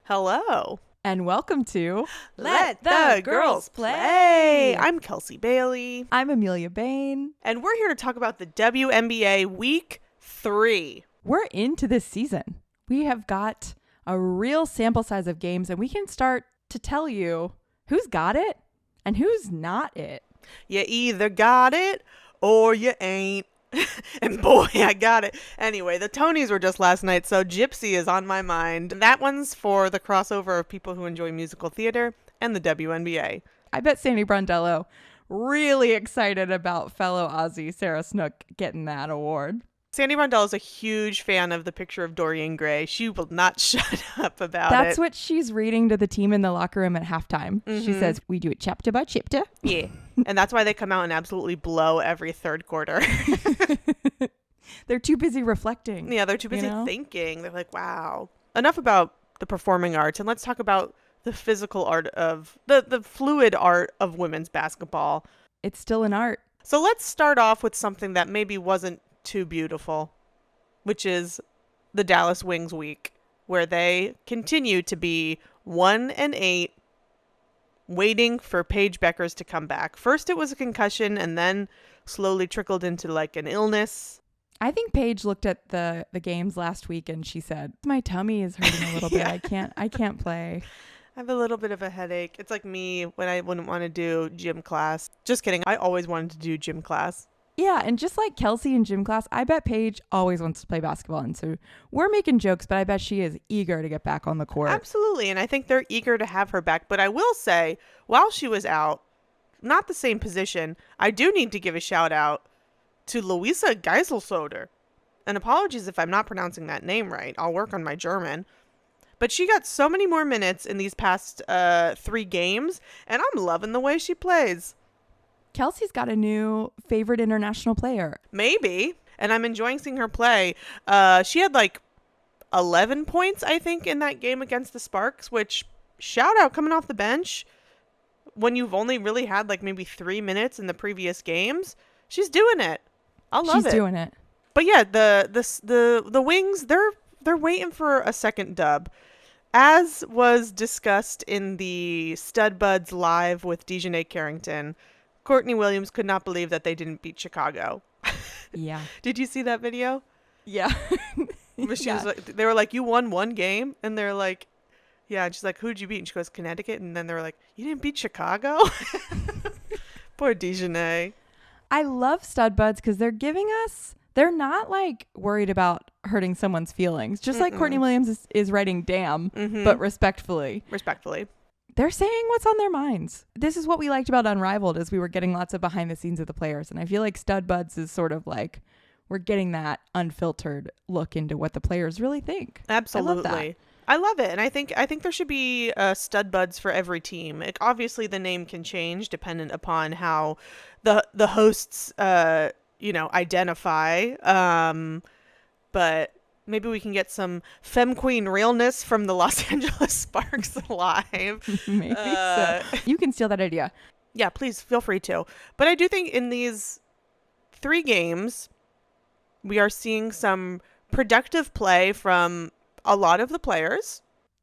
Hello. And welcome to Let the Girls Play. I'm Kelsey Bailey. I'm Amelia Bain. And we're here to talk about the WNBA Week 3. We're into this season. We have got a real sample size of games, and we can start to tell you who's got it and who's not it. You either got it or you ain't. And boy, I got it. Anyway, the Tonys were just last night, so Gypsy is on my mind. That one's for the crossover of people who enjoy musical theater and the WNBA. I bet Sandy Brondello really excited about fellow Aussie Sarah Snook getting that award. Sandy Brondello is a huge fan of the picture of Dorian Gray. She will not shut up about it. That's what she's reading to the team in the locker room at halftime. Mm-hmm. She says, we do it chapter by chapter. Yeah. And that's why they come out and absolutely blow every third quarter. They're too busy reflecting. Yeah, they're too busy thinking. They're like, wow. Enough about the performing arts, and let's talk about the physical art of, the fluid art of women's basketball. It's still an art. So let's start off with something that maybe wasn't too beautiful, which is the Dallas Wings week, where they continue to be 1-8, waiting for Paige Beckers to come back. First it was a concussion, and then slowly trickled into like an illness. I think Paige looked at the games last week and she said, my tummy is hurting a little bit. I can't play. I have a little bit of a headache. It's like me when I wouldn't want to do gym class. Just kidding. I always wanted to do gym class. Yeah, and just like Kelsey in gym class, I bet Paige always wants to play basketball. And so we're making jokes, but I bet she is eager to get back on the court. Absolutely, and I think they're eager to have her back. But I will say, while she was out, not the same position, I do need to give a shout out to Luisa Geiselsoder. And apologies if I'm not pronouncing that name right. I'll work on my German. But she got so many more minutes in these past 3 games, and I'm loving the way she plays. Kelsey's got a new favorite international player. Maybe. And I'm enjoying seeing her play. She had like 11 points, I think, in that game against the Sparks, which, shout out, coming off the bench when you've only really had like maybe 3 minutes in the previous games. She's doing it. I love it. She's doing it. But yeah, the Wings, they're waiting for a second dub. As was discussed in the Stud Buds Live with Dejanay Carrington, Courtney Williams could not believe that they didn't beat Chicago. Yeah. Did you see that video? Yeah. She was like, they were like, you won one game? And they're like, yeah. And she's like, who'd you beat? And she goes, Connecticut. And then they were like, you didn't beat Chicago? Poor Dejanay. I love Stud Buds because they're not like worried about hurting someone's feelings. Just like Courtney Williams is writing damn, but respectfully. Respectfully. They're saying what's on their minds. This is what we liked about Unrivaled, is we were getting lots of behind the scenes of the players. And I feel like Stud Buds is sort of like, we're getting that unfiltered look into what the players really think. Absolutely. I love it. And I think there should be Stud Buds for every team. Obviously the name can change dependent upon how the hosts, identify. But maybe we can get some Femme Queen realness from the Los Angeles Sparks live. Maybe so. You can steal that idea. Yeah, please feel free to. But I do think in these 3 games, we are seeing some productive play from a lot of the players.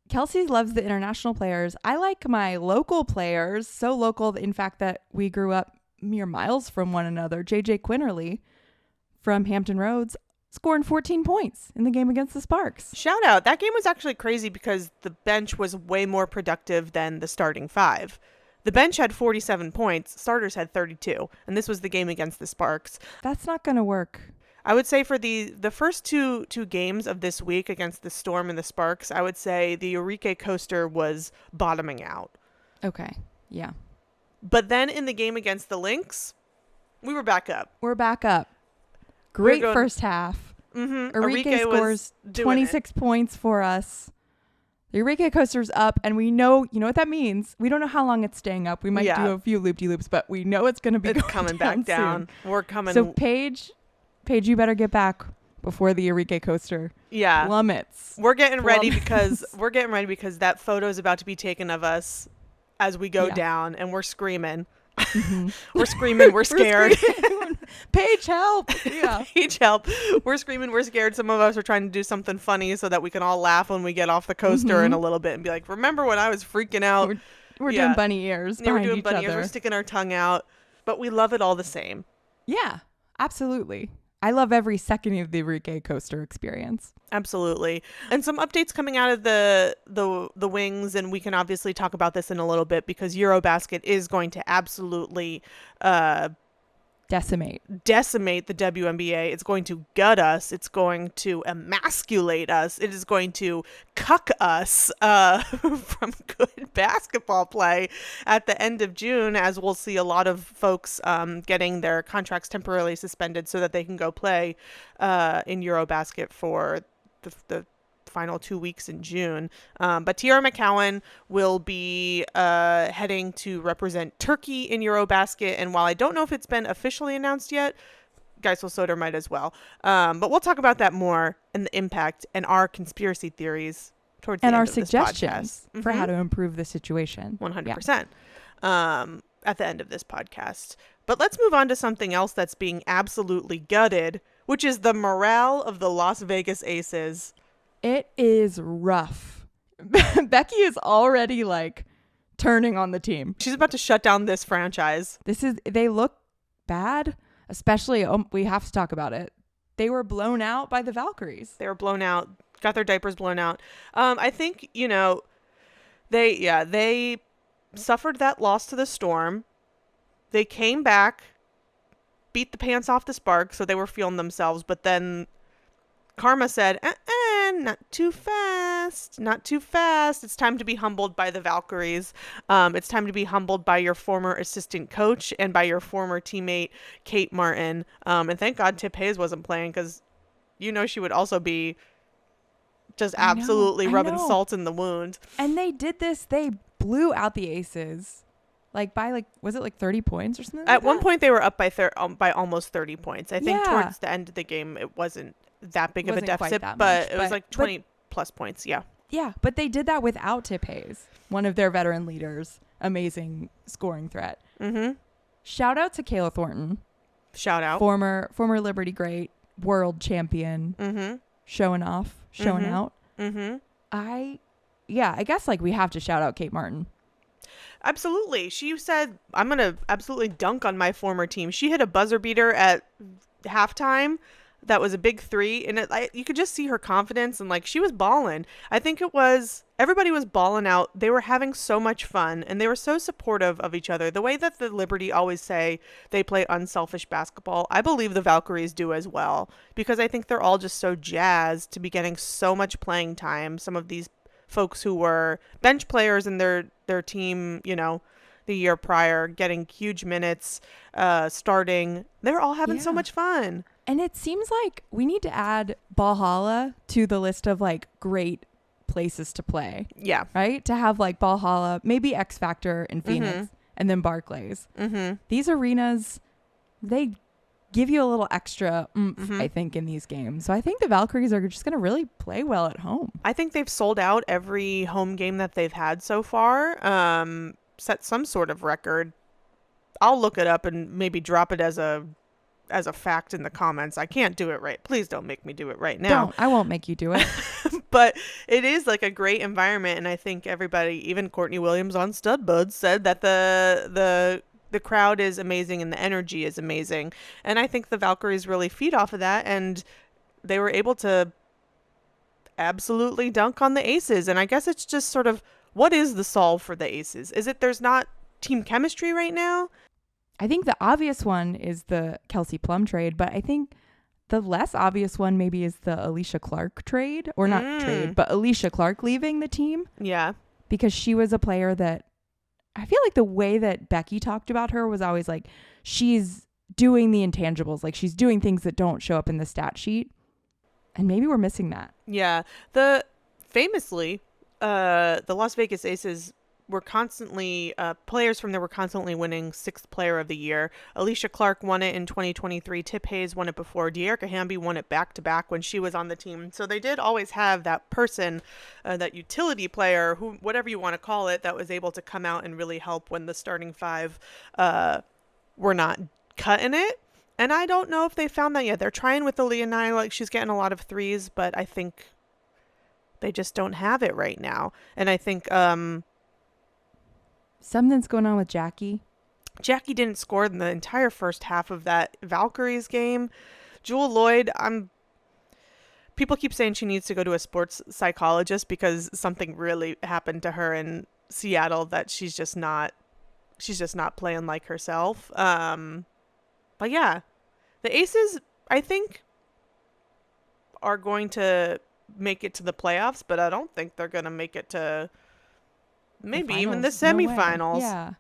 Kelsey loves the international players. I like my local players, so local, in fact, that we grew up mere miles from one another. JJ Quinterly from Hampton Roads, scoring 14 points in the game against the Sparks. Shout out. That game was actually crazy because the bench was way more productive than the starting 5. The bench had 47 points. Starters had 32. And this was the game against the Sparks. That's not going to work. I would say for the first two games of this week against the Storm and the Sparks, I would say the Eureka Coaster was bottoming out. Okay. Yeah. But then in the game against the Lynx, we were back up. We're back up. Great first half. Mm-hmm. Eureka scores 26 points for us. The Eureka Coaster's up, and we know, you know what that means. We don't know how long it's staying up. We might do a few loop-de-loops, but we know it's going to be coming back down. Soon. We're coming. So Paige, you better get back before the Eureka Coaster plummets. We're getting ready because that photo is about to be taken of us as we go down, and we're screaming We're screaming, we're scared. screaming, Paige, help. Yeah. Paige, help. We're screaming, we're scared. Some of us are trying to do something funny so that we can all laugh when we get off the coaster in a little bit and be like, remember when I was freaking out? We're doing bunny ears Yeah, we're behind doing each bunny ears. other. We're sticking our tongue out. But we love it all the same. Yeah, absolutely. I love every second of the Enrique coaster experience. Absolutely. And some updates coming out of the wings, and we can obviously talk about this in a little bit because Eurobasket is going to absolutely decimate the WNBA. It's going to gut us. It's going to emasculate us. It is going to cuck us from good basketball play at the end of June, as we'll see a lot of folks getting their contracts temporarily suspended so that they can go play in Eurobasket for the final 2 weeks in June. But Tiara McCowan will be heading to represent Turkey in Eurobasket. And while I don't know if it's been officially announced yet, Geisel Soder might as well. But we'll talk about that more and the impact and our conspiracy theories towards the and end our of this suggestions podcast. for how to improve the situation. 100%. At the end of this podcast. But let's move on to something else that's being absolutely gutted, which is the morale of the Las Vegas Aces. It is rough. Becky is already like turning on the team. She's about to shut down this franchise. They look bad, especially, we have to talk about it. They were blown out by the Valkyries. They were blown out, got their diapers blown out. I think, they suffered that loss to the Storm. They came back, beat the pants off the Sparks, so they were feeling themselves, but then Karma said, not too fast. Not too fast. It's time to be humbled by the Valkyries. It's time to be humbled by your former assistant coach and by your former teammate, Kate Martin. And thank God Tip Hayes wasn't playing because, she would also be just absolutely rubbing salt in the wound. And they did this. They blew out the Aces. Was it 30 points or something? At one point, they were up by almost 30 points. I think towards the end of the game, it wasn't that big of a deficit, but it was 20 plus points. Yeah. Yeah, but they did that without Tip Hayes, one of their veteran leaders. Amazing scoring threat. Mm-hmm. Shout out to Kayla Thornton. Shout out. Former Liberty great, world champion. Mm-hmm. Showing off, showing out. Mm-hmm. I guess we have to shout out Kate Martin. Absolutely. She said, I'm going to absolutely dunk on my former team. She hit a buzzer beater at halftime. That was a big three. And you could just see her confidence and she was balling. I think everybody was balling out. They were having so much fun and they were so supportive of each other. The way that the Liberty always say they play unselfish basketball, I believe the Valkyries do as well, because I think they're all just so jazzed to be getting so much playing time. Some of these folks who were bench players in their team, the year prior, getting huge minutes, starting. They're all having so much fun. And it seems like we need to add Valhalla to the list of great places to play. Yeah. Right? To have Valhalla, maybe X Factor in Phoenix, and then Barclays. Mm-hmm. These arenas, they give you a little extra oomph, I think, in these games. So I think the Valkyries are just going to really play well at home. I think they've sold out every home game that they've had so far. Set some sort of record. I'll look it up and maybe drop it as a fact in the comments. I can't do it right. Please don't make me do it right now. I won't make you do it. But it is a great environment, and I think everybody, even Courtney Williams on Stud Buds, said that the crowd is amazing and the energy is amazing. And I think the Valkyries really feed off of that, and they were able to absolutely dunk on the Aces. And I guess it's just sort of, what is the solve for the Aces? Is it there's not team chemistry right now? I think the obvious one is the Kelsey Plum trade, but I think the less obvious one maybe is the Alicia Clark trade, or not trade, but Alicia Clark leaving the team. Yeah. Because she was a player that I feel the way that Becky talked about her was always she's doing the intangibles, she's doing things that don't show up in the stat sheet. And maybe we're missing that. Yeah. Famously, the Las Vegas Aces were constantly players from there were constantly winning Sixth Player of the Year. Alicia Clark won it in 2023. Tip Hayes won it before. Dearica Hamby won it back to back when she was on the team. So they did always have that person, that utility player, who whatever you want to call it, that was able to come out and really help when the starting five were not cutting it. And I don't know if they found that yet. They're trying with Aaliyah Nye, like she's getting a lot of threes, but I think they just don't have it right now. And I think something's going on with Jackie. Jackie didn't score in the entire first half of that Valkyries game. Jewel Lloyd, people keep saying she needs to go to a sports psychologist because something really happened to her in Seattle that she's just not playing like herself. But yeah, the Aces, I think, are going to make it to the playoffs, but I don't think they're going to make it to maybe even the semifinals. No, yeah.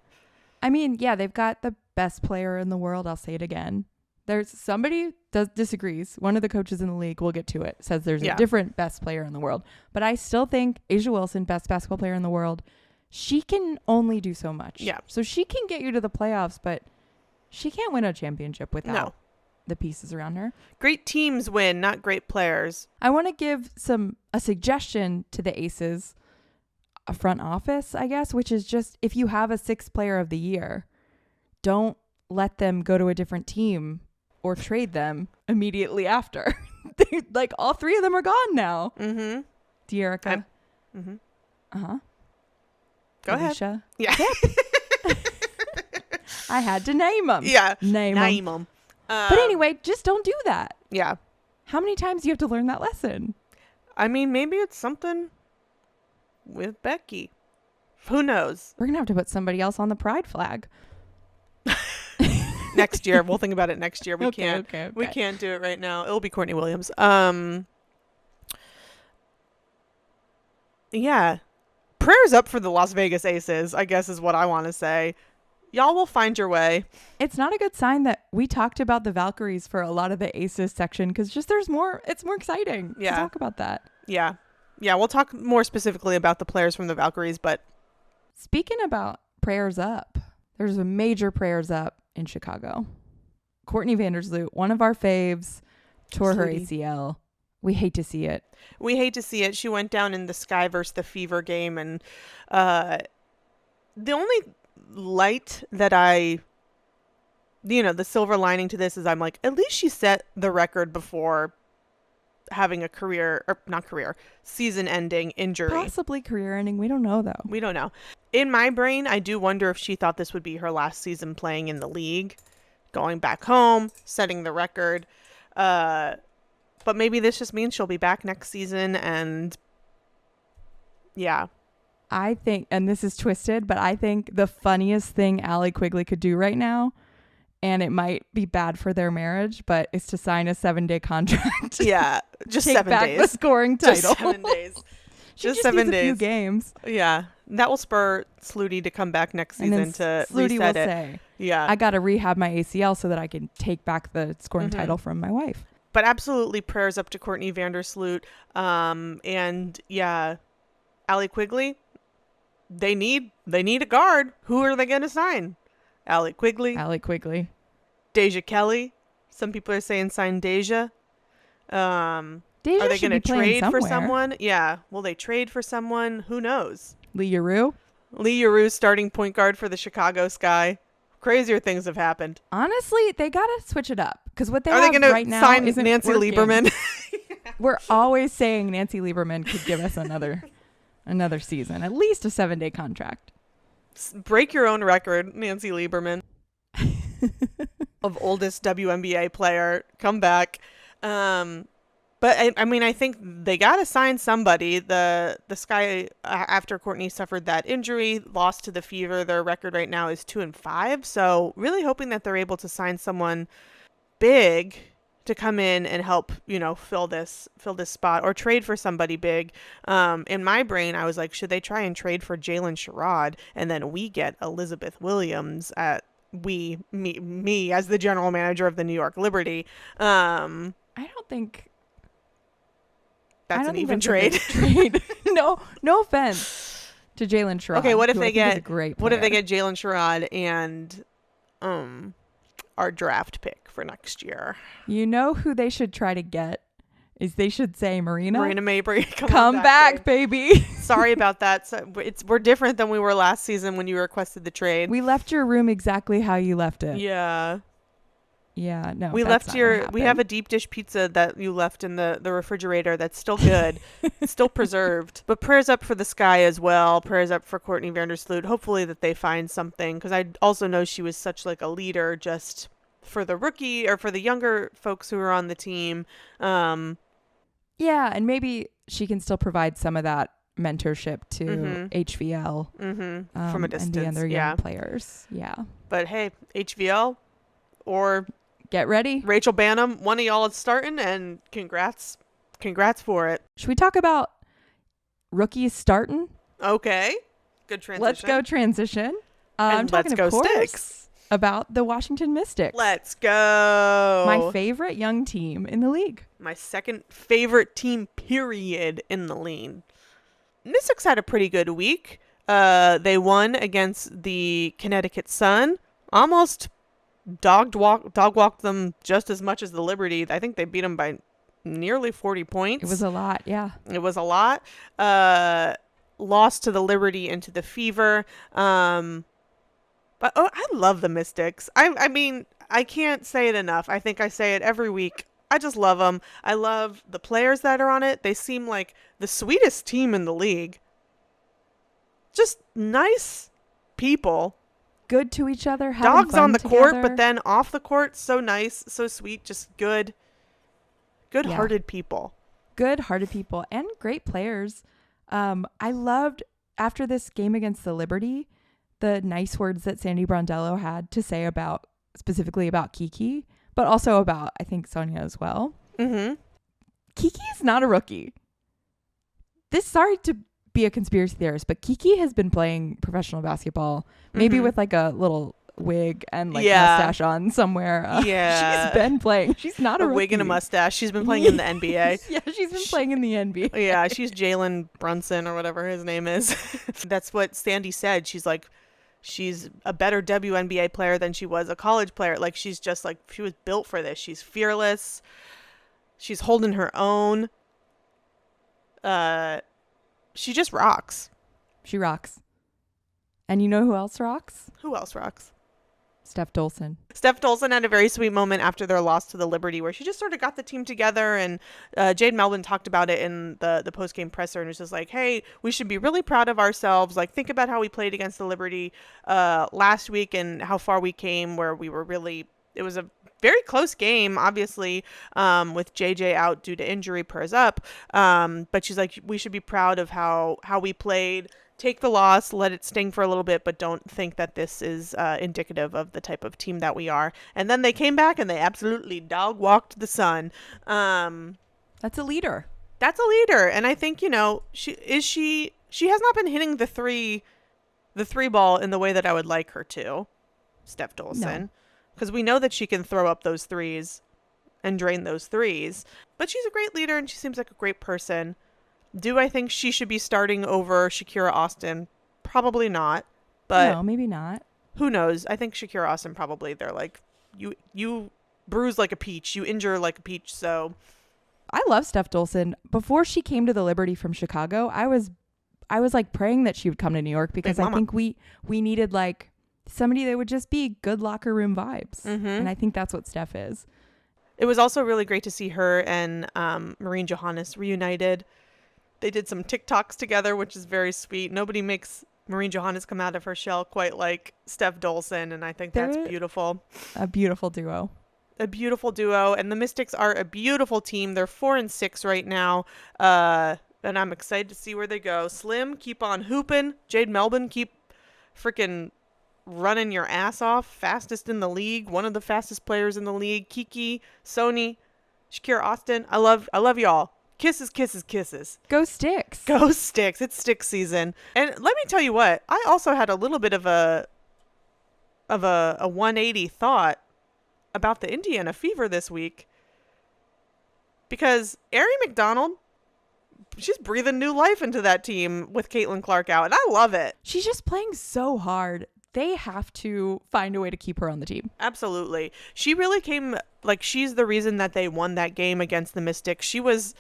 I mean, yeah, they've got the best player in the world. I'll say it again. There's somebody disagrees. One of the coaches in the league, we'll get to it, says there's a different best player in the world. But I still think Asia Wilson, best basketball player in the world, she can only do so much. Yeah. So she can get you to the playoffs, but she can't win a championship without the pieces around her. Great teams win, not great players. I want to give a suggestion to the Aces, a front office, I guess, which is just if you have a Sixth Player of the Year, don't let them go to a different team or trade them immediately after. Like all three of them are gone now. Mm-hmm. Dearica. Mm-hmm. Uh-huh. Go Alicia. ahead. Yeah. I had to name them. Yeah. Name them. But anyway, just don't do that. Yeah. How many times do you have to learn that lesson? I mean, maybe it's something with Becky. Who knows? We're going to have to put somebody else on the pride flag. Next year. We'll think about it next year. We Okay. We can't do it right now. It'll be Courtney Williams. Yeah. Prayers up for the Las Vegas Aces, I guess is what I want to say. Y'all will find your way. It's not a good sign that we talked about the Valkyries for a lot of the Aces section because just it's more exciting to talk about that. Yeah. Yeah, we'll talk more specifically about the players from the Valkyries, but speaking about prayers up, there's a major prayers up in Chicago. Courtney Vanderloot, one of our faves, tore her ACL. We hate to see it. We hate to see it. She went down in the Sky versus the Fever game, and the only light that the silver lining to this is I'm like, at least she set the record before having a season-ending injury. Possibly career-ending. We don't know, though. We don't know. In my brain, I do wonder if she thought this would be her last season playing in the league, going back home, setting the record. But maybe this just means she'll be back next season, and yeah. I think, and this is twisted, but I think the funniest thing Allie Quigley could do right now, and it might be bad for their marriage, but is to sign a 7-day contract. Yeah, just Take 7 back days. the scoring title. Just 7 days. Just 7 needs days. A few games. Yeah, that will spur Slooty to come back next season to Slooty reset will it. Say, yeah, I got to rehab my ACL so that I can take back the scoring title from my wife. But absolutely prayers up to Courtney Vanderloot. And yeah, Allie Quigley, they need a guard. Who are they going to sign? Allie Quigley. Deja Kelly. Some people are saying sign Deja. Deja are they going to trade somewhere. for someone? Yeah. Will they trade for someone? Who knows? Lee Yaru starting point guard for the Chicago Sky. Crazier things have happened. Honestly, they got to switch it up because what they are have they gonna right now sign isn't Nancy working. Lieberman? We're always saying Nancy Lieberman could give us another season, at least a 7-day contract. Break your own record, Nancy Lieberman. Of oldest WNBA player, come back. But I mean, I think they got to sign somebody. The Sky, after Courtney suffered that injury, lost to the Fever. Their record right now is 2-5. So really hoping that they're able to sign someone big to come in and help, fill this spot or trade for somebody big. In my brain, I was like, should they try and trade for Jalen Sherrod and then we get Elizabeth Williams at me as the general manager of the New York Liberty? I don't think that's an even trade. No offense. to Jalen Sherrod. Okay, what if who they I think is get a great what if they player. get Jalen Sherrod and our draft pick for next year? You know who they should try to get is they should say Marina Mabry, come back, baby. Sorry about that. So we're different than we were last season when you requested the trade. We left your room exactly how you left it. Yeah. Yeah, no. We that's left not gonna we have happen. a deep dish pizza that you left in the refrigerator that's still good. It's still preserved. But prayers up for the Sky as well. Prayers up for Courtney Vanderloot. Hopefully that they find something, because I also know she was such like a leader just for the rookie or for the younger folks who are on the team. Yeah, and maybe she can still provide some of that mentorship to Mhm. HVL From a distance. and the other young Yeah. players. Yeah. But hey, HVL or Get ready. Rachel Bannum, one of y'all is starting, and congrats for it. Should we talk about rookies starting? Okay. Good transition. Let's go transition. I'm And talking, let's go of course, Sticks. about the Washington Mystics. Let's go. My favorite young team in the league. My second favorite team, period, in the league. Mystics had a pretty good week. They won against the Connecticut Sun. Almost dog walked them just as much as the Liberty. I think they beat them by nearly 40 points. It was a lot, yeah. It was a lot. Lost to the Liberty and to the Fever. But I love the Mystics. I mean, I can't say it enough. I think I say it every week. I just love them. I love the players that are on it. They seem like the sweetest team in the league. Just nice people. Good to each other. Dogs fun on the court, together. but then off the court, so nice, so sweet, just good-hearted people. Good-hearted people and great players. I loved, after this game against the Liberty, the nice words that Sandy Brondello had to say specifically about Kiki, but also about, I think, Sonia as well. Mm-hmm. Kiki is not a rookie. Sorry to be a conspiracy theorist, but Kiki has been playing professional basketball, maybe with like a little wig and like mustache on somewhere. She's been playing. She's not a rookie. Wig and a mustache. She's been playing in the NBA. Yeah, she's been playing in the NBA. Yeah, she's Jalen Brunson or whatever his name is. That's what Sandy said. She's like, she's a better WNBA player than she was a college player. Like, she's just like, she was built for this. She's fearless. She's holding her own. She just rocks. She rocks. And you know who else rocks? Who else rocks? Steph Dolson. Steph Dolson had a very sweet moment after their loss to the Liberty where she just sort of got the team together, and Jade Melvin talked about it in the post-game presser and was just like, hey, we should be really proud of ourselves. Like, think about how we played against the Liberty last week and how far we came, where we were really, it was a very close game, obviously, with JJ out due to injury, prayers up. But she's like, we should be proud of how we played. Take the loss, let it sting for a little bit, but don't think that this is indicative of the type of team that we are. And then they came back and they absolutely dog walked the Sun. That's a leader. That's a leader. And I think, you know, she has not been hitting the three ball in the way that I would like her to, Steph Dolson. Because we know that she can throw up those threes and drain those threes. But she's a great leader and she seems like a great person. Do I think she should be starting over Shakira Austin? Probably not. But no, maybe not. Who knows? I think Shakira Austin probably, they're like, you bruise like a peach. You injure like a peach. So I love Steph Dolson. Before she came to the Liberty from Chicago, I was like praying that she would come to New York because I think we needed like somebody that would just be good locker room vibes. Mm-hmm. And I think that's what Steph is. It was also really great to see her and Maureen Johannes reunited. They did some TikToks together, which is very sweet. Nobody makes Maureen Johannes come out of her shell quite like Steph Dolson, and I think that's beautiful. A beautiful duo. A beautiful duo, and the Mystics are a beautiful team. They're 4-6 right now, and I'm excited to see where they go. Slim, keep on hooping. Jade Melvin, keep freaking running your ass off. Fastest in the league, one of the fastest players in the league. Kiki, Sony, Shakira Austin. I love y'all. Kisses, kisses, kisses. Go Sticks. Go Sticks. It's Sticks season. And let me tell you what, I also had a little bit of a 180 thought about the Indiana Fever this week. Because Ari McDonald she's breathing new life into that team with Caitlin Clark out, and I love it. She's just playing so hard. They have to find a way to keep her on the team. Absolutely. She really came, like, she's the reason that they won that game against the Mystics. She was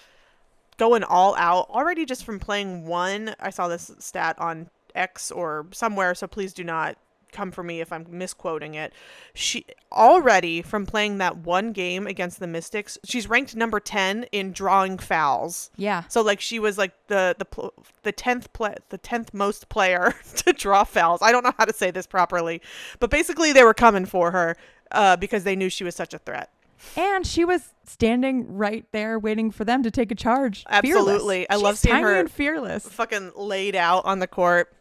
going all out already just from playing one. I saw this stat on X or somewhere, so please do not come for me if I'm misquoting it. She already from playing that one game against the Mystics, she's ranked number 10 in drawing fouls. Yeah. So like she was like the 10th most player to draw fouls. I don't know how to say this properly, but basically they were coming for her because they knew she was such a threat. And she was standing right there waiting for them to take a charge. Absolutely. Fearless. I love She's seeing tiny her and fearless. fucking laid out on the court.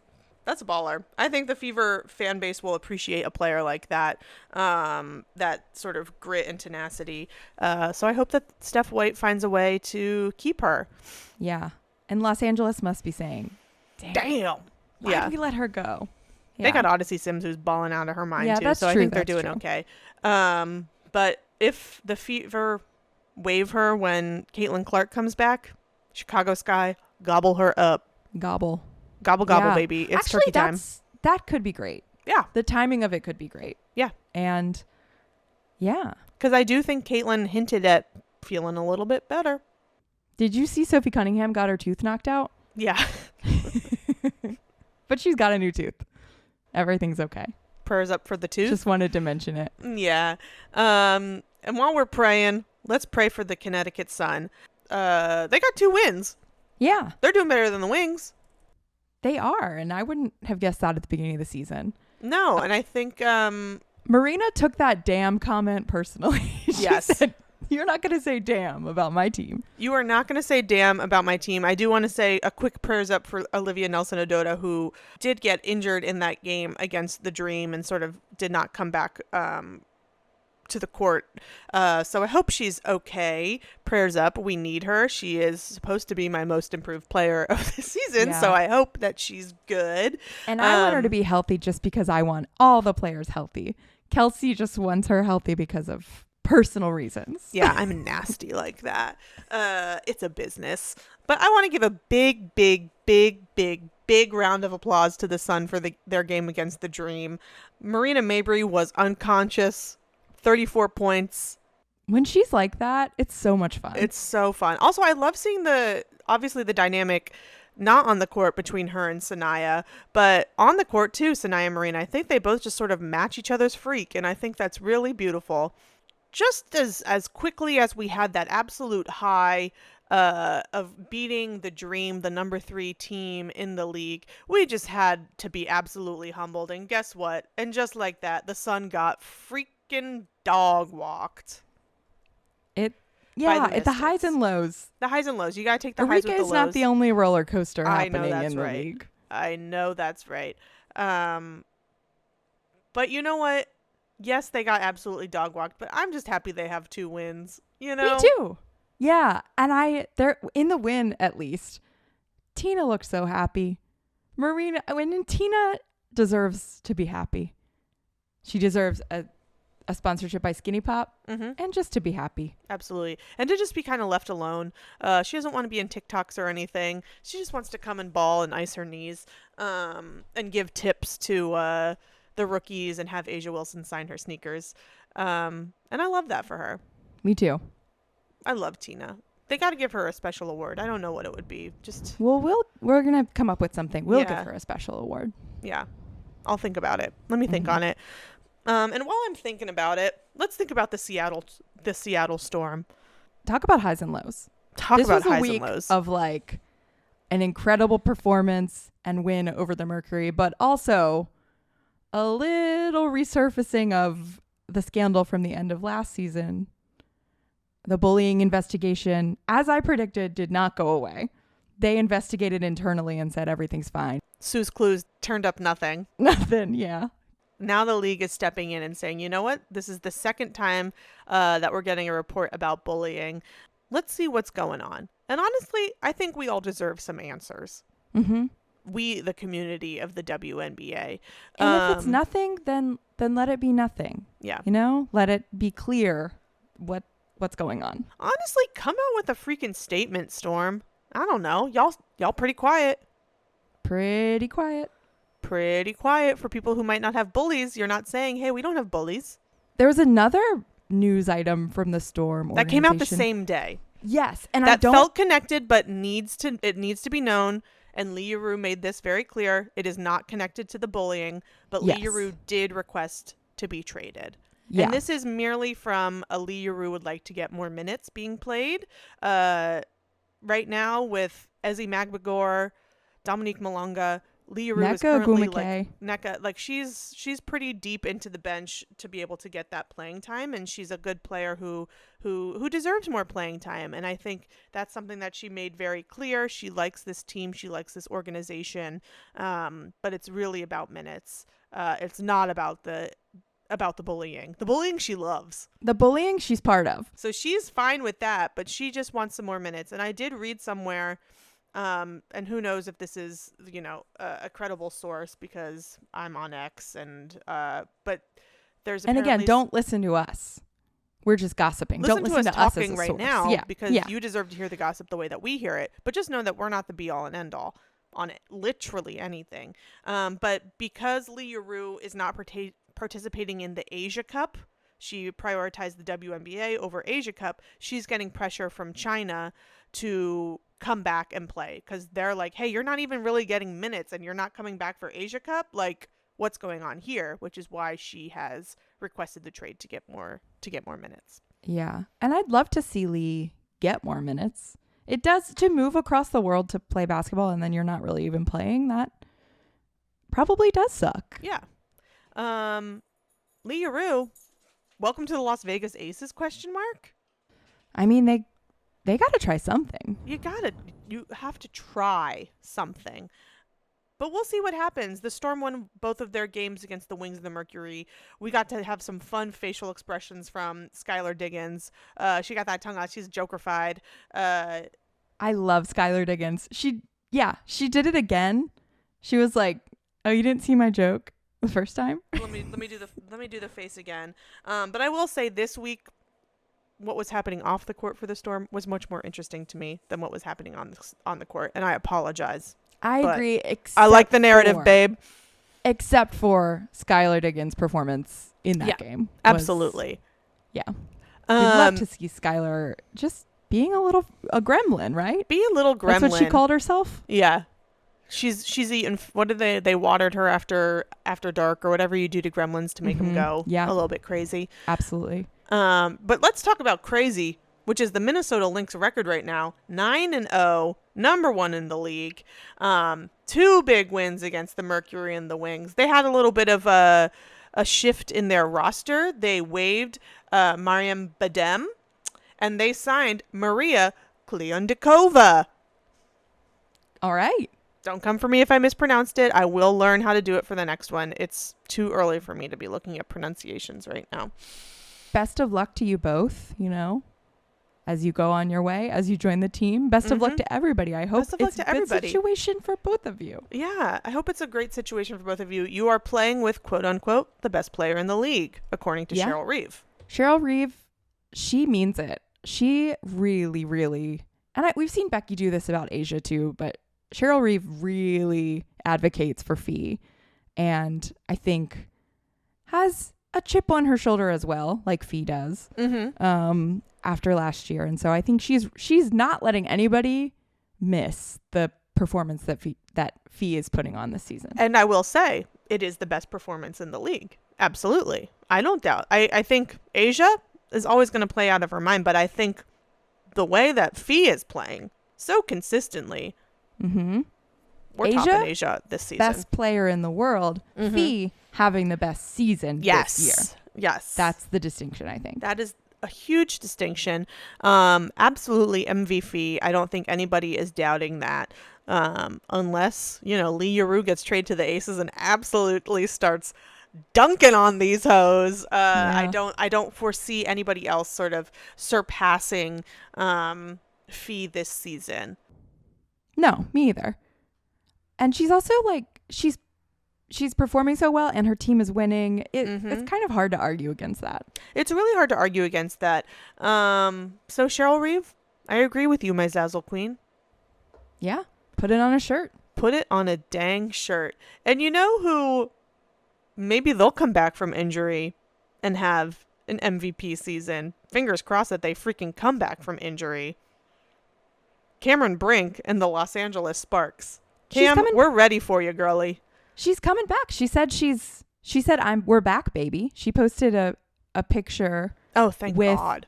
That's a baller. I think the Fever fan base will appreciate a player like that, that sort of grit and tenacity. So I hope that Steph White finds a way to keep her. Yeah. And Los Angeles must be saying, damn. Why did we let her go? Yeah. They got Odyssey Sims who's balling out of her mind too. That's so true. I think they're doing okay. But if the Fever waive her when Caitlin Clark comes back, Chicago Sky, gobble her up. Gobble. Gobble, gobble, baby. It's actually, turkey time. That could be great. Yeah. The timing of it could be great. Yeah. And yeah. Because I do think Caitlin hinted at feeling a little bit better. Did you see Sophie Cunningham got her tooth knocked out? Yeah. But she's got a new tooth. Everything's okay. Prayers up for the tooth. Just wanted to mention it. Yeah. And while we're praying, let's pray for the Connecticut Sun. They got 2 wins. Yeah. They're doing better than the Wings. They are, and I wouldn't have guessed that at the beginning of the season. No, and I think Marina took that damn comment personally. She yes. said, you're not going to say damn about my team. You are not going to say damn about my team. I do want to say a quick prayers up for Olivia Nelson-Ododa, who did get injured in that game against the Dream and sort of did not come back to the court. So I hope she's okay. Prayers up. We need her. She is supposed to be my most improved player of the season. Yeah. So I hope that she's good. And I want her to be healthy just because I want all the players healthy. Kelsey just wants her healthy because of personal reasons. Yeah, I'm nasty like that. It's a business. But I want to give a big round of applause to the Sun for their game against the Dream. Marina Mabry was unconscious. 34 points. When she's like that, it's so much fun. It's so fun. Also, I love seeing obviously the dynamic not on the court between her and Sanaya, but on the court too, Sanaya and Marina. I think they both just sort of match each other's freak, and I think that's really beautiful. Just as quickly as we had that absolute high of beating the Dream, the number 3 team in the league, we just had to be absolutely humbled. And guess what? And just like that, the Sun got freaking dog walked. The highs and lows. The highs and lows. You gotta take the highs with the lows. Is not the only roller coaster happening in the right. league. I know that's right. But you know what? Yes, they got absolutely dog walked, but I'm just happy they have 2 wins. You know? Me too. Yeah, and they're in the win at least. Tina looked so happy. Tina deserves to be happy. She deserves a sponsorship by Skinny Pop and just to be happy. Absolutely. And to just be kind of left alone. She doesn't want to be in TikToks or anything. She just wants to come and ball and ice her knees and give tips to the rookies and have Asia Wilson sign her sneakers. And I love that for her. Me too. I love Tina. They got to give her a special award. I don't know what it would be. We're going to come up with something. We'll give her a special award. Yeah. I'll think about it. Let me think on it. And while I'm thinking about it, let's think about the Seattle Storm. Talk about highs and lows. This was a week of like an incredible performance and win over the Mercury, but also a little resurfacing of the scandal from the end of last season. The bullying investigation, as I predicted, did not go away. They investigated internally and said everything's fine. Sue's clues turned up nothing. Nothing, yeah. Now the league is stepping in and saying, you know what? This is the second time that we're getting a report about bullying. Let's see what's going on. And honestly, I think we all deserve some answers. Mm-hmm. We, the community of the WNBA. And if it's nothing, then let it be nothing. Yeah. You know, let it be clear what's going on. Honestly, come out with a freaking statement, Storm. I don't know. Y'all pretty quiet. Pretty quiet. Pretty quiet for people who might not have bullies. You're not saying, hey, we don't have bullies. There was another news item from the Storm That came out the organization. same day. Yes, and That felt connected, but it needs to be known. And Lee Yarou made this very clear. It is not connected to the bullying, but Yes. Lee Yarou did request to be traded. Yeah. And this is merely from a Lee Yarou would like to get more minutes being played. Right now with Ezi Magbagor, Dominique Malonga, Lee Yarou is Nneka currently Ogwumike. like she's pretty deep into the bench to be able to get that playing time, and she's a good player who deserves more playing time. And I think that's something that she made very clear. She likes this team, she likes this organization, but it's really about minutes. It's not about the bullying. The bullying she loves. The bullying she's part of. So she's fine with that, but she just wants some more minutes. And I did read somewhere, and who knows if this is, a credible source because I'm on X, but there's And apparently again, don't listen to us. We're just gossiping. listen Don't to listen us to us talking as a right source. now because yeah. you deserve to hear the gossip the way that we hear it. But just know that we're not the be all and end all on it, literally anything. But because Lee Yarou is not participating in the Asia Cup, she prioritized the WNBA over Asia Cup. She's getting pressure from China to come back and play because they're like, hey, you're not even really getting minutes and you're not coming back for Asia Cup. Like, what's going on here? Which is why she has requested the trade to get more minutes. Yeah. And I'd love to see Lee get more minutes. It does, to move across the world to play basketball and then you're not really even playing, that probably does suck. Yeah. Lee Yarou, welcome to the Las Vegas Aces ? I mean, they got to try something. You have to try something. But we'll see what happens. The Storm won both of their games against the Wings and the Mercury. We got to have some fun facial expressions from Skylar Diggins. She got that tongue out. She's jokerfied. I love Skylar Diggins. She did it again. She was like, "Oh, you didn't see my joke the first time?" let me do the face again. But I will say this week, what was happening off the court for the Storm was much more interesting to me than what was happening on the court, and I apologize. I agree. I like the narrative, babe. Except for Skylar Diggins' performance in that game. Absolutely. Yeah. We'd love to see Skylar just being a gremlin, right? Be a little gremlin. That's what she called herself? Yeah. She's eaten. What did they watered her after dark or whatever you do to gremlins to make them go a little bit crazy. Absolutely. But let's talk about crazy, which is the Minnesota Lynx record right now, 9-0, number 1 in the league. 2 big wins against the Mercury and the Wings. They had a little bit of a shift in their roster. They waived Mariam Badem, and they signed Maria Kliondikova. All right. Don't come for me if I mispronounced it. I will learn how to do it for the next one. It's too early for me to be looking at pronunciations right now. Best of luck to you both, as you go on your way, as you join the team. Best of luck to everybody. I hope it's a good situation for both of you. Yeah, I hope it's a great situation for both of you. You are playing with, quote unquote, the best player in the league, according to Cheryl Reeve. Cheryl Reeve, she means it. She really, really, and we've seen Becky do this about Asia too, but Cheryl Reeve really advocates for Fee, and I think has a chip on her shoulder as well, like Fee does. After last year, and so I think she's not letting anybody miss the performance that Fee is putting on this season. And I will say it is the best performance in the league. Absolutely, I don't doubt. I think Asia is always going to play out of her mind, but I think the way that Fee is playing so consistently, we're topping Asia this season. Best player in the world. Fee having the best season this year. Yes, that's the distinction. I think that is a huge distinction. Absolutely MVP. I don't think anybody is doubting that. Unless, Lee Yarou gets traded to the Aces and absolutely starts dunking on these hoes. I don't foresee anybody else sort of surpassing Fee this season. No, me either. And she's also she's performing so well and her team is winning. It's kind of hard to argue against that. It's really hard to argue against that. So Cheryl Reeve, I agree with you, my Zazzle Queen. Yeah. Put it on a shirt. Put it on a dang shirt. And you know who maybe they'll come back from injury and have an MVP season. Fingers crossed that they freaking come back from injury. Cameron Brink and the Los Angeles Sparks. Cam, we're ready for you, girlie. She's coming back. She said we're back, baby. She posted a picture. Oh, thank God.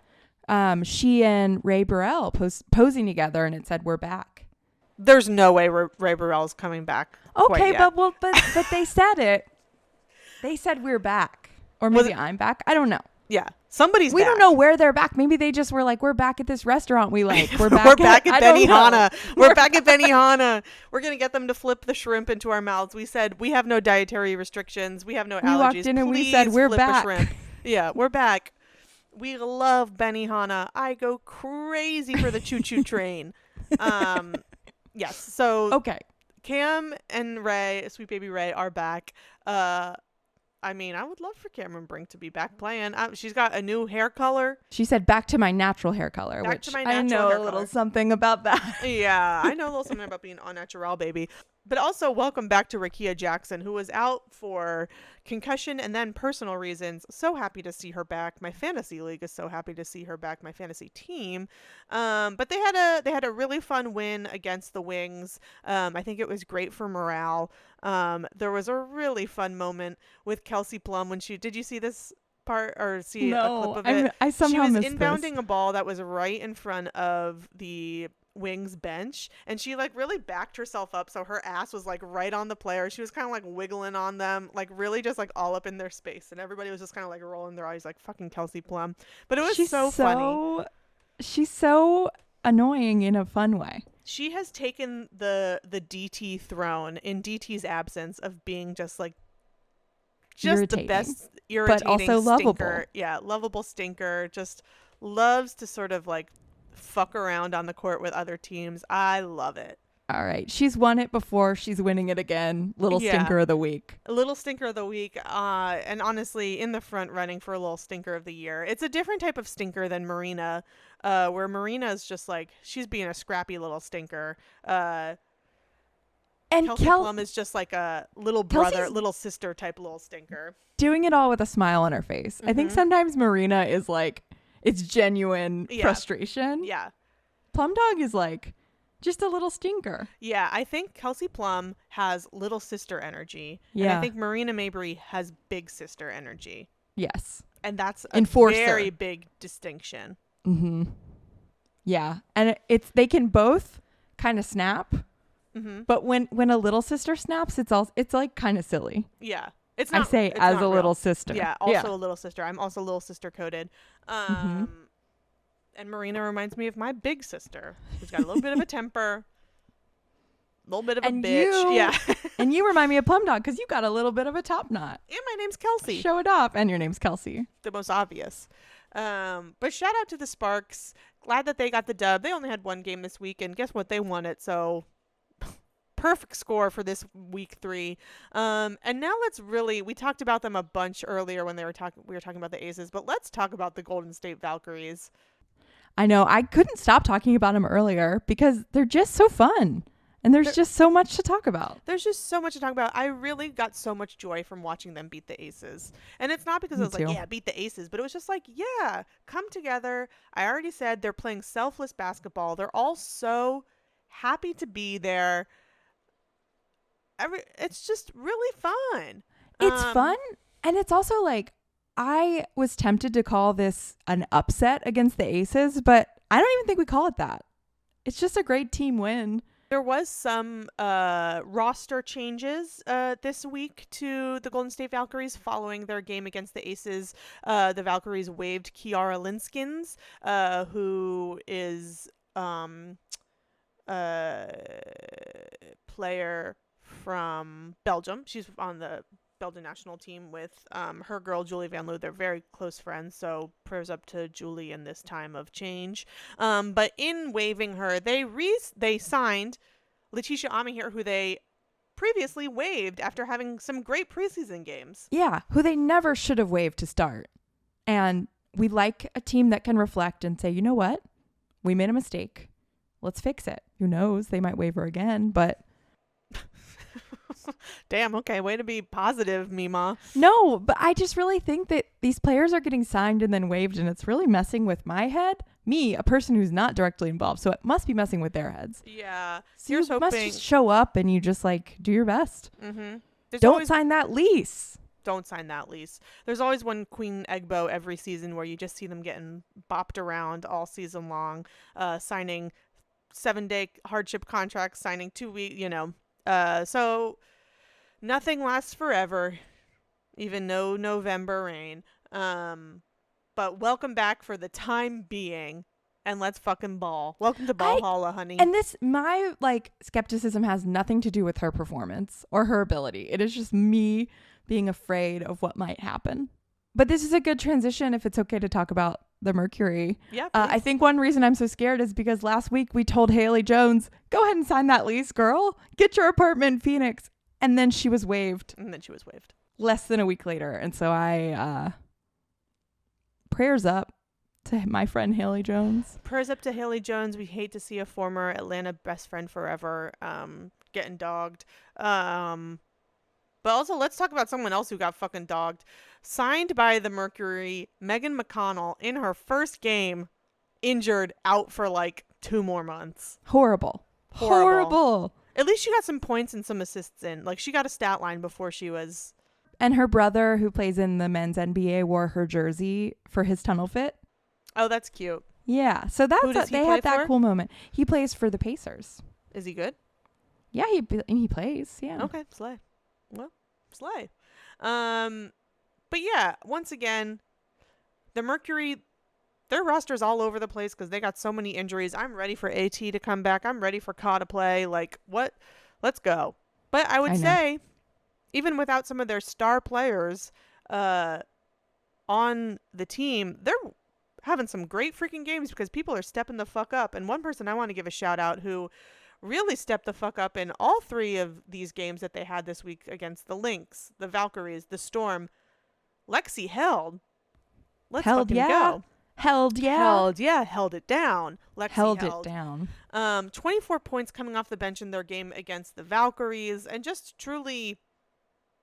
She and Ray Burrell posing together, and it said we're back. There's no way Ray Burrell's coming back. Okay, but they said it. They said we're back. Or maybe I'm back. I don't know. Yeah. Somebody's We back. don't know where they're back. Maybe they just were like, we're back at this restaurant we like. We're back at Benihana. We're back at Benihana. We're going to get them to flip the shrimp into our mouths. We said, we have no dietary restrictions. We have no allergies. We walked in and we said, we're back. Shrimp. Yeah, we're back. We love Benihana. I go crazy for the choo-choo train. Yes. So okay. Cam and Ray, Sweet Baby Ray, are back. I mean, I would love for Cameron Brink to be back playing. She's got a new hair color. She said back to my natural hair color, which I know a little something about that. Yeah, I know a little something about being au naturel, baby. But also welcome back to Rakia Jackson, who was out for concussion and then personal reasons. So happy to see her back. My fantasy league is so happy to see her back. My fantasy team. But they had a really fun win against the Wings. I think it was great for morale. There was a really fun moment with Kelsey Plum when did you see this part or see a clip of it? I somehow missed She was inbounding a ball that was right in front of the Wings bench, and she like really backed herself up so her ass was like right on the player. She was kind of like wiggling on them, like really just like all up in their space, and everybody was just kind of like rolling their eyes like fucking Kelsey Plum. But it was so funny. She's so annoying in a fun way. She has taken the DT throne in DT's absence of being just like irritating, the best irritating, but also stinker. Lovable. Yeah, lovable stinker. Just loves to sort of like fuck around on the court with other teams. I love it. All right. She's won it before. She's winning it again. Little stinker of the week. A little stinker of the week. And honestly, in the front running for a little stinker of the year. It's a different type of stinker than Marina, where Marina is just like, she's being a scrappy little stinker. And Kelsey Plum is just like a little brother, little sister type little stinker. Doing it all with a smile on her face. Mm-hmm. I think sometimes Marina is like, it's genuine frustration. Yeah. Plum Dog is like just a little stinker. Yeah, I think Kelsey Plum has little sister energy. Yeah. And I think Marina Mabry has big sister energy. Yes. And that's a very big distinction. Mm-hmm. Yeah. And they can both kind of snap. Mm-hmm. But when a little sister snaps, it's like kind of silly. Yeah. I say as a little sister. Yeah, also a little sister. I'm also little sister coded. And Marina reminds me of my big sister, who's got a little bit of a temper, a little bit of a bitch. And you remind me of Plum Dog because you got a little bit of a top knot. And my name's Kelsey. Show it off. And your name's Kelsey. The most obvious. But shout out to the Sparks. Glad that they got the dub. They only had one game this week, and guess what? They won it. So perfect score for this week 3. And now we talked about them a bunch earlier when we were talking about the Aces, but let's talk about the Golden State Valkyries. I know. I couldn't stop talking about them earlier because they're just so fun. And there's just so much to talk about. There's just so much to talk about. I really got so much joy from watching them beat the Aces. And it's not because I was like, yeah, beat the Aces. But it was just like, yeah, come together. I already said they're playing selfless basketball. They're all so happy to be there. It's just really fun. It's fun. And it's also like, I was tempted to call this an upset against the Aces, but I don't even think we call it that. It's just a great team win. There was some roster changes this week to the Golden State Valkyries following their game against the Aces. The Valkyries waived Kiara Linskins, who is a player from Belgium. She's on the Belgian national team with her girl Julie Vanderloot. They're very close friends, so prayers up to Julie in this time of change. But in waiving her, they signed Letitia Amihere, who they previously waived after having some great preseason games. Yeah, who they never should have waived to start. And we like a team that can reflect and say, you know what? We made a mistake. let's fix it. Who knows? They might waive her again, but Damn, okay, way to be positive, Mima. no, but I just really think that these players are getting signed and then waived, and it's really messing with my head. Me, a person who's not directly involved, so it must be messing with their heads. Yeah. So you must just show up and you just like do your best. Don't sign that lease. Don't sign that lease. There's always one Queen Egbo every season where you just see them getting bopped around all season long, signing 7-day hardship contracts, signing 2-week, so nothing lasts forever, even no November rain. But welcome back for the time being, and let's fucking ball. Welcome to Ballhalla, honey. And my skepticism has nothing to do with her performance or her ability. It is just me being afraid of what might happen. But this is a good transition if it's okay to talk about the Mercury. Yeah, I think one reason I'm so scared is because last week we told Haley Jones, go ahead and sign that lease, girl. Get your apartment in Phoenix. And then she was waived. Less than a week later. And so I, prayers up to my friend Haley Jones. Prayers up to Haley Jones. We hate to see a former Atlanta best friend forever getting dogged. But also, let's talk about someone else who got fucking dogged. Signed by the Mercury, Megan McConnell, in her first game, injured, out for 2 more months. Horrible. At least she got some points and some assists in. She got a stat line before she was... And her brother, who plays in the men's NBA, wore her jersey for his tunnel fit. Oh, that's cute. Yeah. So they had that cool moment. He plays for the Pacers. Is he good? Yeah, he plays. Yeah. Okay, slay. Well, slay. But yeah, once again, the Mercury, their roster's all over the place because they got so many injuries. I'm ready for AT to come back. I'm ready for Ka to play. What? Let's go. But I would say, even without some of their star players on the team, they're having some great freaking games because people are stepping the fuck up. And one person I want to give a shout out who really stepped the fuck up in all 3 of these games that they had this week against the Lynx, the Valkyries, the Storm. Lexi held. Let's fucking go. Held it down. Lexi held it down. 24 points coming off the bench in their game against the Valkyries, and just truly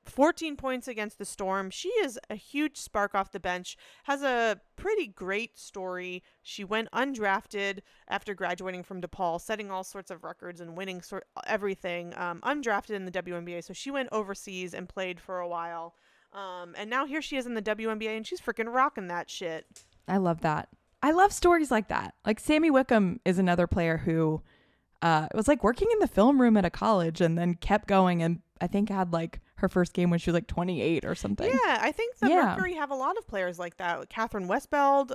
14 points against the Storm. She is a huge spark off the bench, has a pretty great story. She went undrafted after graduating from DePaul, setting all sorts of records and winning everything. Undrafted in the WNBA, so she went overseas and played for a while. And now here she is in the WNBA, and she's freaking rocking that shit. I love that. I love stories like that. Sammy Wickham is another player who was working in the film room at a college and then kept going, and I think had her first game when she was 28 or something. Yeah, I think the Mercury have a lot of players like that. Catherine Westbeld,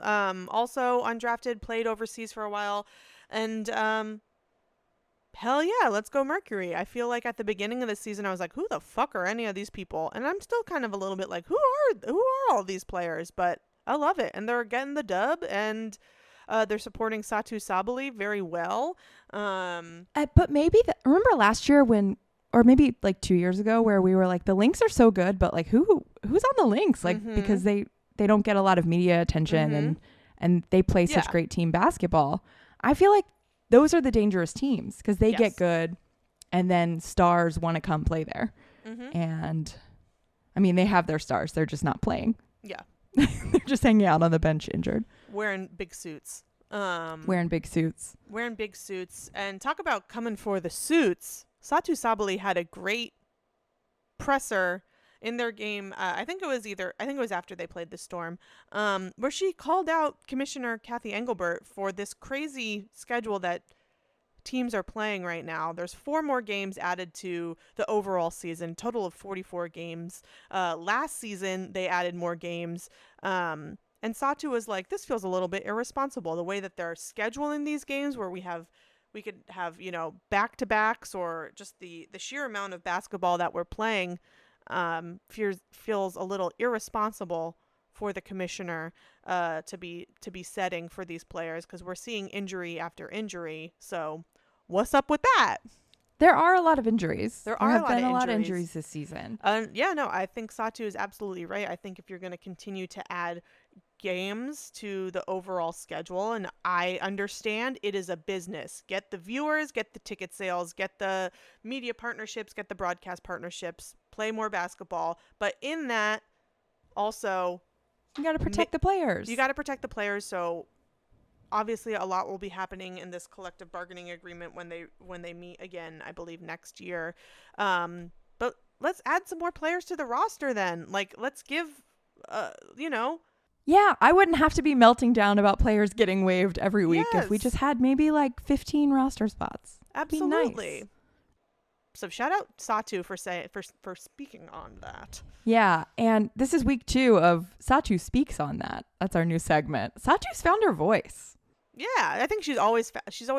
also undrafted, played overseas for a while. And hell yeah, let's go Mercury. I feel like at the beginning of the season, I was like, who the fuck are any of these people? And I'm still kind of a little bit like, who are all these players? But I love it. And they're getting the dub, and they're supporting Sathya Sabali very well. But maybe, remember last year or maybe 2 years ago, where we were the Lynx are so good, but who's on the Lynx? Because they don't get a lot of media attention, and they play such great team basketball. I feel like those are the dangerous teams because they get good, and then stars want to come play there. And I mean, they have their stars. They're just not playing. Yeah. They're just hanging out on the bench injured. Wearing big suits. Wearing big suits. And talk about coming for the suits. Sathya Sabali had a great presser in their game. I think it was after they played the Storm, where she called out Commissioner Kathy Engelbert for this crazy schedule that teams are playing right now. There's 4 more games added to the overall season, total of 44 games. Last season, they added more games. And Sathya was like, this feels a little bit irresponsible, the way that they're scheduling these games where we could have, back-to-backs, or just the sheer amount of basketball that we're playing feels a little irresponsible for the commissioner to be setting for these players, because we're seeing injury after injury. So what's up with that? There are a lot of injuries. There are have a lot been of a lot of injuries. injuries this season. Yeah, no, I think Sathya is absolutely right. I think if you're going to continue to add games to the overall schedule, and I understand it is a business. Get the viewers, get the ticket sales, get the media partnerships, get the broadcast partnerships, play more basketball. But in that, also, You got to protect the players. you got to protect the players. So obviously a lot will be happening in this collective bargaining agreement when they meet again, I believe next year. But let's add some more players to the roster then. Like, let's give, Yeah, I wouldn't have to be melting down about players getting waived every week if we Yes. just had maybe like 15 roster spots. Be nice. Absolutely. So shout out Satu for speaking on that. Yeah, and this is week 2 of Satu Speaks on That. That's our new segment. Satu's found her voice. Yeah, I think she's always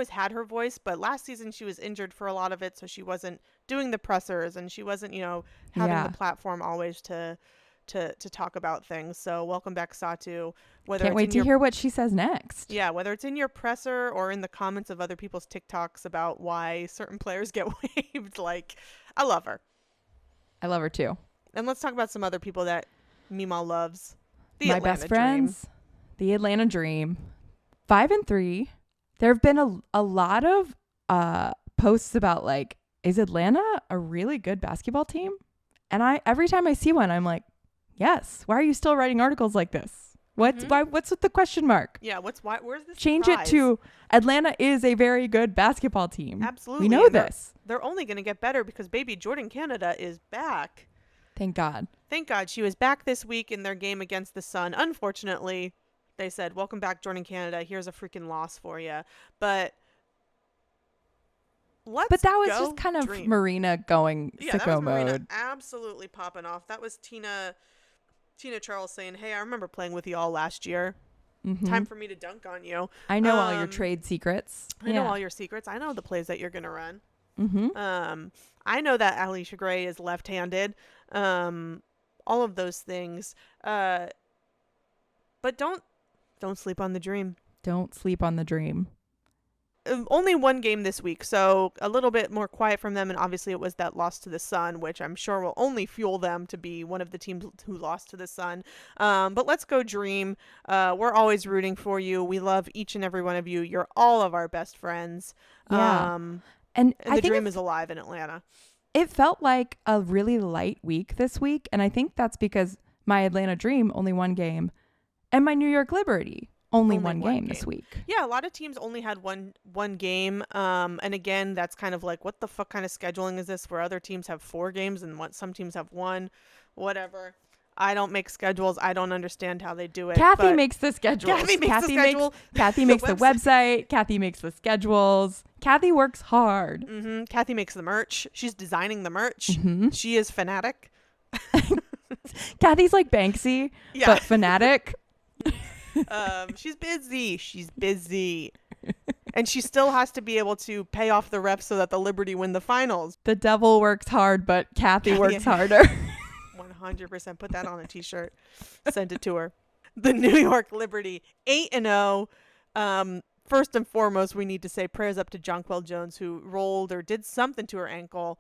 had her voice, but last season she was injured for a lot of it, so she wasn't doing the pressers and she wasn't, having Yeah. the platform always to talk about things. So welcome back, Satu. Can't wait to hear what she says next. Yeah, whether it's in your presser or in the comments of other people's TikToks about why certain players get waived, like, I love her. I love her too. And let's talk about some other people that Mima loves. My best friends, the Atlanta Dream. 5-3. There have been a lot of posts about, like, is Atlanta a really good basketball team? And every time I see one, I'm like, yes. Why are you still writing articles like this? What's with the question mark? Yeah, where's this Change surprise? it to Atlanta is a very good basketball team. Absolutely. We know and this. They're only going to get better because baby Jordan Canada is back. Thank God. Thank God she was back this week in their game against the Sun. Unfortunately, they said, welcome back, Jordan Canada. Here's a freaking loss for you. But that was just kind of Dream. Marina going Yeah, that sicko was Marina mode. absolutely popping off. That was Tina Charles saying, hey, I remember playing with you all last year. Mhm. Time for me to dunk on you. I know all your trade secrets. I know all your secrets. I know the plays that you're going to run. Mm-hmm. I know that Alicia Gray is left-handed. All of those things. But don't sleep on the dream. Don't sleep on the dream. Only one game this week, so a little bit more quiet from them, and obviously it was that loss to the Sun, which I'm sure will only fuel them to be one of the teams who lost to the Sun. But let's go Dream. We're always rooting for you. We love each and every one of you. You're all of our best friends. Yeah. And I the think Dream is alive in Atlanta. it felt like a really light week this week, and I think that's because my Atlanta Dream only one game, and my New York Liberty only one game this week. Yeah, a lot of teams only had one game. And again, that's kind of like, what the fuck kind of scheduling is this where other teams have 4 games and some teams have 1, whatever. I don't make schedules. I don't understand how they do it. Kathy makes the schedules. Kathy makes the schedule. Kathy makes the website. Kathy makes the schedules. Kathy works hard. Mm-hmm. Kathy makes the merch. She's designing the merch. Mm-hmm. She is fanatic. Kathy's like Banksy, but fanatic. She's busy. And she still has to be able to pay off the refs so that the Liberty win the finals. The devil works hard, but Kathy works harder. 100%. Put that on a t-shirt. Send it to her. The New York Liberty 8-0. First and foremost, we need to say prayers up to Jonquel Jones, who rolled or did something to her ankle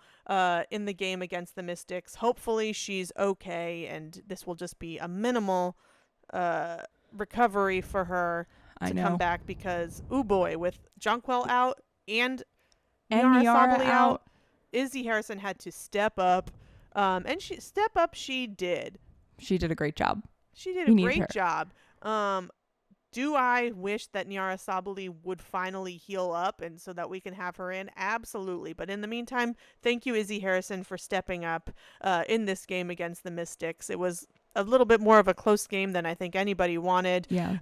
in the game against the Mystics. Hopefully she's okay, and this will just be a minimal recovery for her to come back, because, ooh boy, with Jonquel out and Niara out, Izzy Harrison had to step up. And she did. She did a great job. She did a great job. Do I wish that Niara Sabali would finally heal up and so that we can have her in? Absolutely. But in the meantime, thank you, Izzy Harrison, for stepping up in this game against the Mystics. It was a little bit more of a close game than I think anybody wanted. Yeah.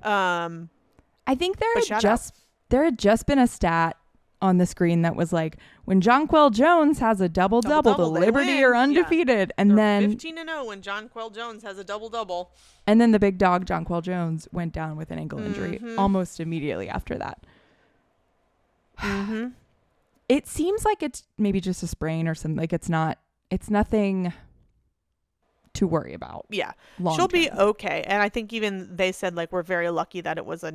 I think there had just been a stat on the screen that was like, when Jonquel Jones has a double-double, the Liberty are undefeated. Yeah. And then 15-0 when Jonquel Jones has a double-double. And then the big dog, Jonquel Jones, went down with an ankle injury almost immediately after that. Mm-hmm. It seems like it's maybe just a sprain or something. Like it's nothing to worry about. Yeah. She'll be okay. And I think even they said, like, we're very lucky that it was a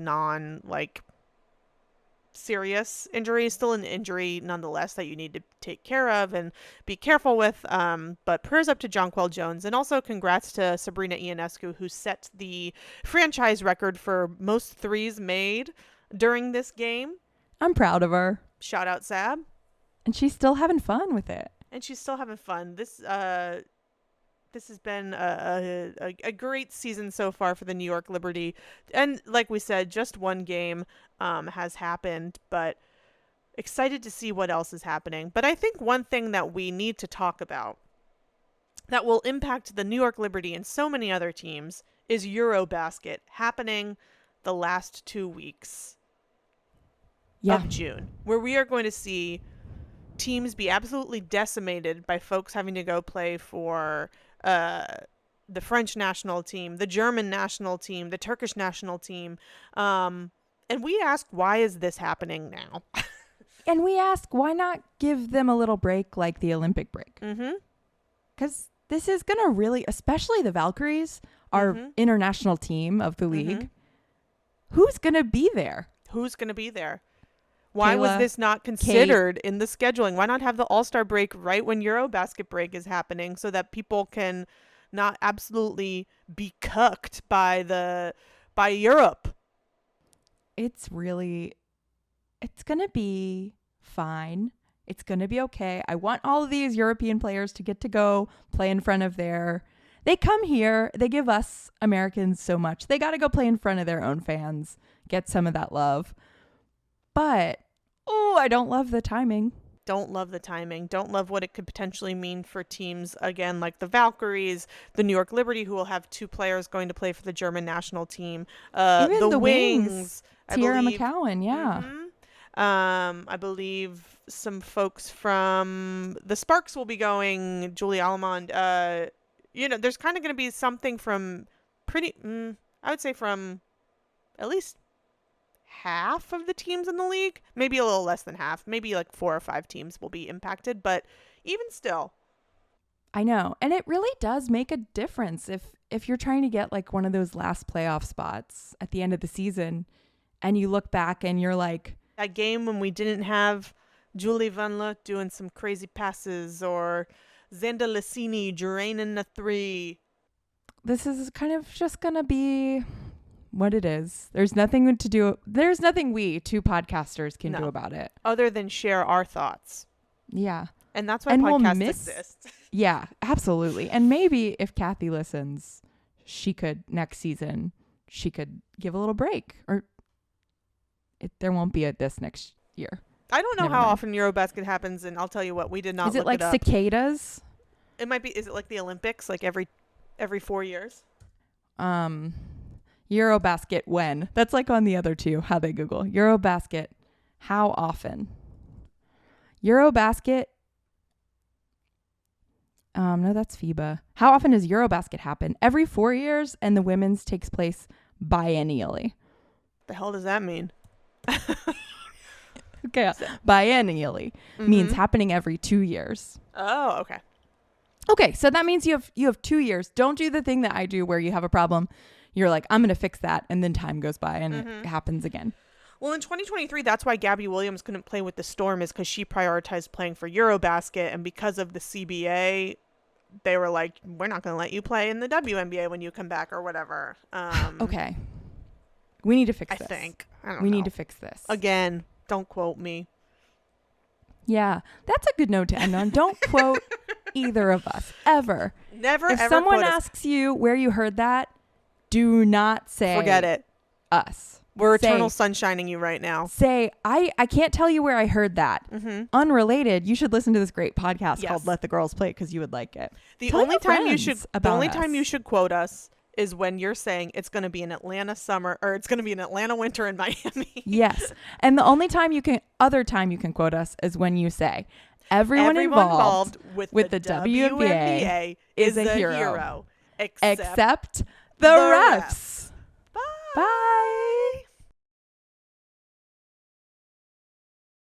serious injury, still an injury nonetheless that you need to take care of and be careful with. But prayers up to Jonquel Jones, and also congrats to Sabrina Ionescu, who set the franchise record for most threes made during this game. I'm proud of her. Shout out Sab. And she's still having fun with it. And she's still having fun. This has been a great season so far for the New York Liberty. And like we said, just one game has happened, but excited to see what else is happening. But I think one thing that we need to talk about that will impact the New York Liberty and so many other teams is Eurobasket, happening the last 2 weeks of June, where we are going to see teams be absolutely decimated by folks having to go play for the French national team, the German national team, the Turkish national team. And we ask, why is this happening now? And we ask, why not give them a little break like the Olympic break? Because this is going to really, especially the Valkyries, our international team of the league, who's going to be there? Who's going to be there? Why was this not considered in the scheduling? Why not have the All-Star break right when Eurobasket break is happening so that people can not absolutely be cucked by Europe? It's going to be fine. It's going to be okay. I want all of these European players to get to go play in front of they come here, they give us Americans so much. They got to go play in front of their own fans, get some of that love. But, I don't love the timing. Don't love the timing. Don't love what it could potentially mean for teams, again, like the Valkyries, the New York Liberty, who will have 2 players going to play for the German national team. Even the Wings. Tierra McCowan, yeah. I believe some folks from the Sparks will be going, Julie Allemond. There's kind of going to be something from I would say from at least half of the teams in the league, maybe a little less than half, maybe like 4 or 5 teams will be impacted, but even still. I know. And it really does make a difference if you're trying to get like one of those last playoff spots at the end of the season and you look back and you're like, that game when we didn't have Julie Vanderloot doing some crazy passes or Xander Lassini draining the 3. This is kind of just going to be what it is. There's nothing we 2 podcasters can do about it. Other than share our thoughts. Yeah. And that's why podcasts exist. Yeah, absolutely. And maybe if Kathy listens, next season, she could give a little break. Or there won't be this next year. I don't know how often Eurobasket happens, and I'll tell you what, we did not look it up. Is it like cicadas? It might be. Is it like the Olympics, like every 4 years? Eurobasket when? That's like on the other 2, how they Google. Eurobasket, how often? Eurobasket, no, that's FIBA. How often does Eurobasket happen? Every 4 years, and the women's takes place biennially. The hell does that mean? Okay, biennially means happening every 2 years. Oh, okay. Okay, so that means you have 2 years. Don't do the thing that I do where you have a problem. You're like, I'm going to fix that. And then time goes by and it happens again. Well, in 2023, that's why Gabby Williams couldn't play with the Storm, is because she prioritized playing for Eurobasket. And because of the CBA, they were like, we're not going to let you play in the WNBA when you come back or whatever. Okay. We need to fix this. I think. I don't know. We need to fix this. Again, don't quote me. Yeah, that's a good note to end on. Don't quote either of us, ever. Never, if ever someone asks you where you heard that, do not say forget it. Us. We're eternal sunshining you right now. Say, I can't tell you where I heard that. Unrelated, you should listen to this great podcast called Let the Girls Play because you would like it. The only time you should quote us is when you're saying it's going to be an Atlanta summer or it's going to be an Atlanta winter in Miami. Yes. And the only time other time you can quote us is when you say everyone involved with the WNBA is a hero. Except the refs. Bye. Bye.